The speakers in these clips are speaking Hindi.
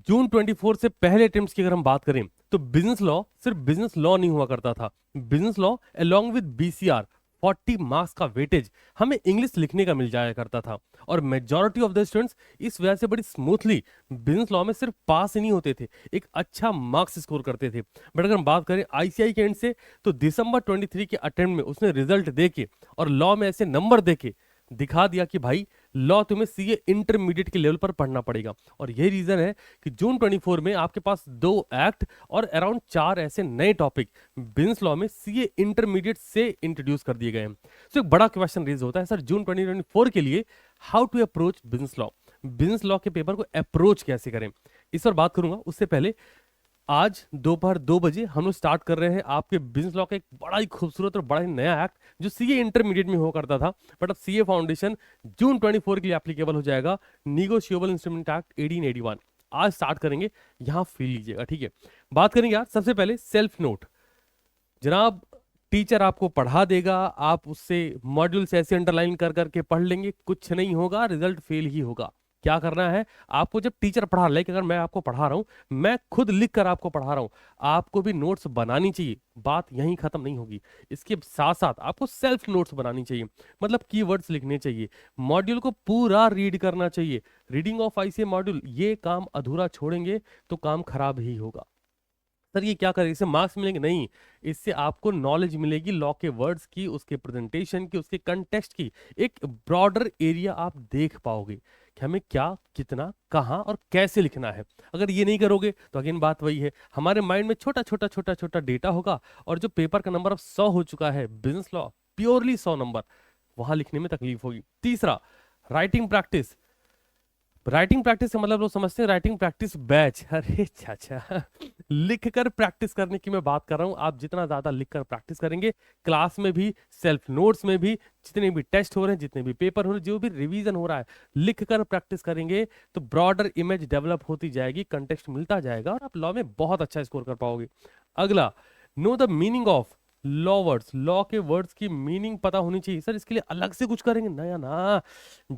जून 24 से पहले अटेम्प्ट्स की अगर हम बात करें तो बिजनेस लॉ सिर्फ बिजनेस लॉ नहीं हुआ करता था। Business law along with BCR 40 marks का वेटेज हमें इंग्लिश लिखने का मिल जाया करता था। और मेजॉरिटी ऑफ द स्टूडेंट्स इस वजह से बड़ी स्मूथली बिजनेस लॉ में सिर्फ पास ही नहीं होते थे, एक अच्छा मार्क्स स्कोर करते थे। बट अगर हम बात करें आईसीआई के एंड से तो दिसंबर 23 के अटेम्प्ट में उसने रिजल्ट देके और लॉ में ऐसे नंबर देके दिखा दिया कि भाई लॉ तुम्हें सीए इंटरमीडिएट के लेवल पर पढ़ना पड़ेगा। और यही रीजन है कि जून 24 में आपके पास 2 एक्ट और अराउंड 4 ऐसे नए टॉपिक बिजनेस लॉ में सीए इंटरमीडिएट से इंट्रोड्यूस कर दिए गए हैं। तो एक बड़ा क्वेश्चन रेज होता है सर जून 2024 के लिए how to approach business law, business law के पेपर को अप्रोच कैसे करें, इस पर बात करूंगा। उससे पहले आज दोपहर 2 बजे हम लोग स्टार्ट कर रहे हैं आपके बिजनेस लॉ का एक बड़ा ही खूबसूरत और बड़ा ही नया एक्ट जो सीए इंटरमीडिएट में हुआ करता था, बट अब सीए फाउंडेशन जून 24 के लिए एप्लीकेबल हो जाएगा। निगोशिएबल इंस्ट्रूमेंट एक्ट 1881 आज स्टार्ट करेंगे, यहां फील लीजिएगा, ठीक है। बात करेंगे यार सबसे पहले सेल्फ नोट। जनाब टीचर आपको पढ़ा देगा, आप उससे मॉड्यूल्स ऐसे अंडरलाइन कर करके पढ़ लेंगे, कुछ नहीं होगा, रिजल्ट फेल ही होगा। क्या करना है आपको, जब टीचर पढ़ा रहा है, अगर मैं आपको पढ़ा रहा हूं, मैं खुद लिख कर आपको पढ़ा रहा हूं, आपको भी नोट्स बनानी चाहिए। बात यहीं खत्म नहीं होगी, इसके साथ साथ आपको सेल्फ नोट्स बनानी चाहिए, मतलब कीवर्ड्स लिखने चाहिए, मॉड्यूल को पूरा रीड करना चाहिए। रीडिंग ऑफ आईसीए मॉड्यूल, ये काम अधूरा छोड़ेंगे तो काम खराब ही होगा। सर ये क्या करें, इससे मार्क्स मिलेंगे? नहीं, इससे आपको नॉलेज मिलेगी लॉ के वर्ड्स की, उसके प्रेजेंटेशन की, उसके कंटेक्स्ट की, एक ब्रॉडर एरिया आप देख पाओगे कि हमें क्या, कितना, कहाँ और कैसे लिखना है। अगर ये नहीं करोगे तो अगेन बात वही है, हमारे माइंड में छोटा छोटा छोटा छोटा डेटा होगा और जो पेपर का नंबर अब 100 हो चुका है, बिजनेस लॉ प्योरली 100 नंबर, वहां लिखने में तकलीफ होगी। तीसरा, राइटिंग प्रैक्टिस। राइटिंग प्रैक्टिस का मतलब लोग समझते हैं राइटिंग प्रैक्टिस बैच, अरे चाचा लिख कर प्रैक्टिस करने की मैं बात कर रहा हूं। आप जितना ज्यादा लिख कर प्रैक्टिस करेंगे, क्लास में भी, सेल्फ नोट्स में भी, जितने भी टेस्ट हो रहे हैं, जितने भी पेपर हो रहे हैं, जो भी रिवीजन हो रहा है, लिख कर प्रैक्टिस करेंगे तो ब्रॉडर इमेज डेवलप होती जाएगी, कंटेक्स्ट मिलता जाएगा और आप लॉ में बहुत अच्छा स्कोर कर पाओगे। अगला, know the meaning of law words. Law के वर्ड्स की मीनिंग पता होनी चाहिए। सर इसके लिए अलग से कुछ करेंगे? नया ना,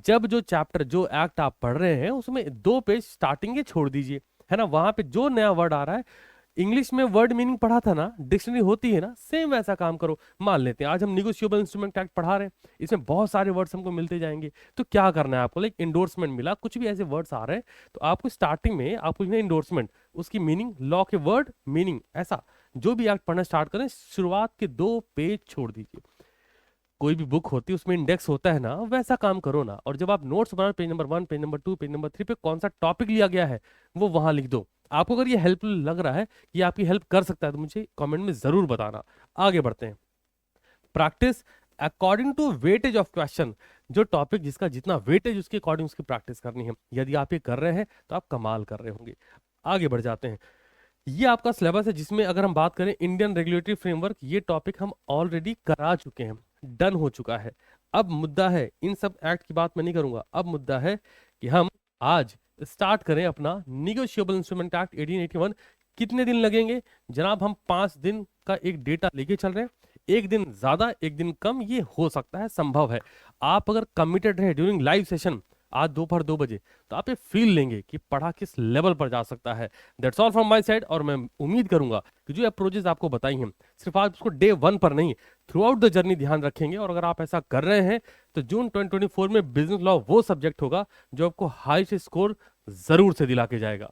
जब जो चैप्टर, जो एक्ट आप पढ़ रहे हैं उसमें 2 पेज स्टार्टिंग के छोड़ दीजिए, है ना, वहां पे जो नया वर्ड आ रहा है, इंग्लिश में वर्ड मीनिंग पढ़ा था ना, डिक्शनरी होती है ना, सेम वैसा काम करो। मान लेते हैं आज हम निगोशिएबल इंस्ट्रूमेंट एक्ट पढ़ा रहे हैं, इसमें बहुत सारे वर्ड्स हमको मिलते जाएंगे, तो क्या करना है आपको, लाइक इंडोर्समेंट मिला, कुछ भी ऐसे वर्ड्स आ रहे हैं, तो आपको स्टार्टिंग में आपको इंडोर्समेंट, उसकी मीनिंग, लॉ के वर्ड मीनिंग, ऐसा जो भी एक्ट पढ़ना स्टार्ट करें, शुरुआत के 2 पेज छोड़ दीजिए। कोई भी बुक होती है उसमें इंडेक्स होता है ना, वैसा काम करो ना। और जब आप नोट्स बना, page number 1, page number 2, page number 3 पे कौन सा टॉपिक लिया गया है वो वहां लिख दो। आपको अगर ये हेल्पफुल लग रहा है, ये आपकी हेल्प कर सकता है, तो मुझे कमेंट में जरूर बताना। आगे बढ़ते हैं। Practice according to weightage of question. जो टॉपिक जिसका जितना वेटेज, उसके अकॉर्डिंग उसकी प्रैक्टिस करनी है। यदि आप ये कर रहे हैं तो आप कमाल कर रहे होंगे। आगे बढ़ जाते हैं। ये आपका सिलेबस है जिसमें अगर हम बात करें इंडियन रेगुलेटरी फ्रेमवर्क, ये टॉपिक हम ऑलरेडी करा चुके हैं, डन हो चुका है। अब मुद्दा है, इन सब एक्ट की बात मैं नहीं करूंगा, अब मुद्दा है कि हम आज स्टार्ट करें अपना निगोशिएबल इंस्ट्रूमेंट एक्ट 1881। कितने दिन लगेंगे जनाब? हम 5 दिन का एक डेटा लेके चल रहे हैं, एक दिन ज्यादा एक दिन कम, ये हो सकता है, संभव है। आप अगर कमिटेड रहे ड्यूरिंग लाइव सेशन आज दोपहर 2 बजे, तो आप ये फील लेंगे कि पढ़ा किस लेवल पर जा सकता है। That's all from my side. और मैं उम्मीद करूंगा कि जो अप्रोचेस आपको बताई हैं, सिर्फ आप उसको डे 1 पर नहीं, थ्रू आउट द जर्नी ध्यान रखेंगे। और अगर आप ऐसा कर रहे हैं तो जून 2024 में बिजनेस लॉ वो सब्जेक्ट होगा जो आपको हाईएस्ट स्कोर जरूर से दिला के जाएगा।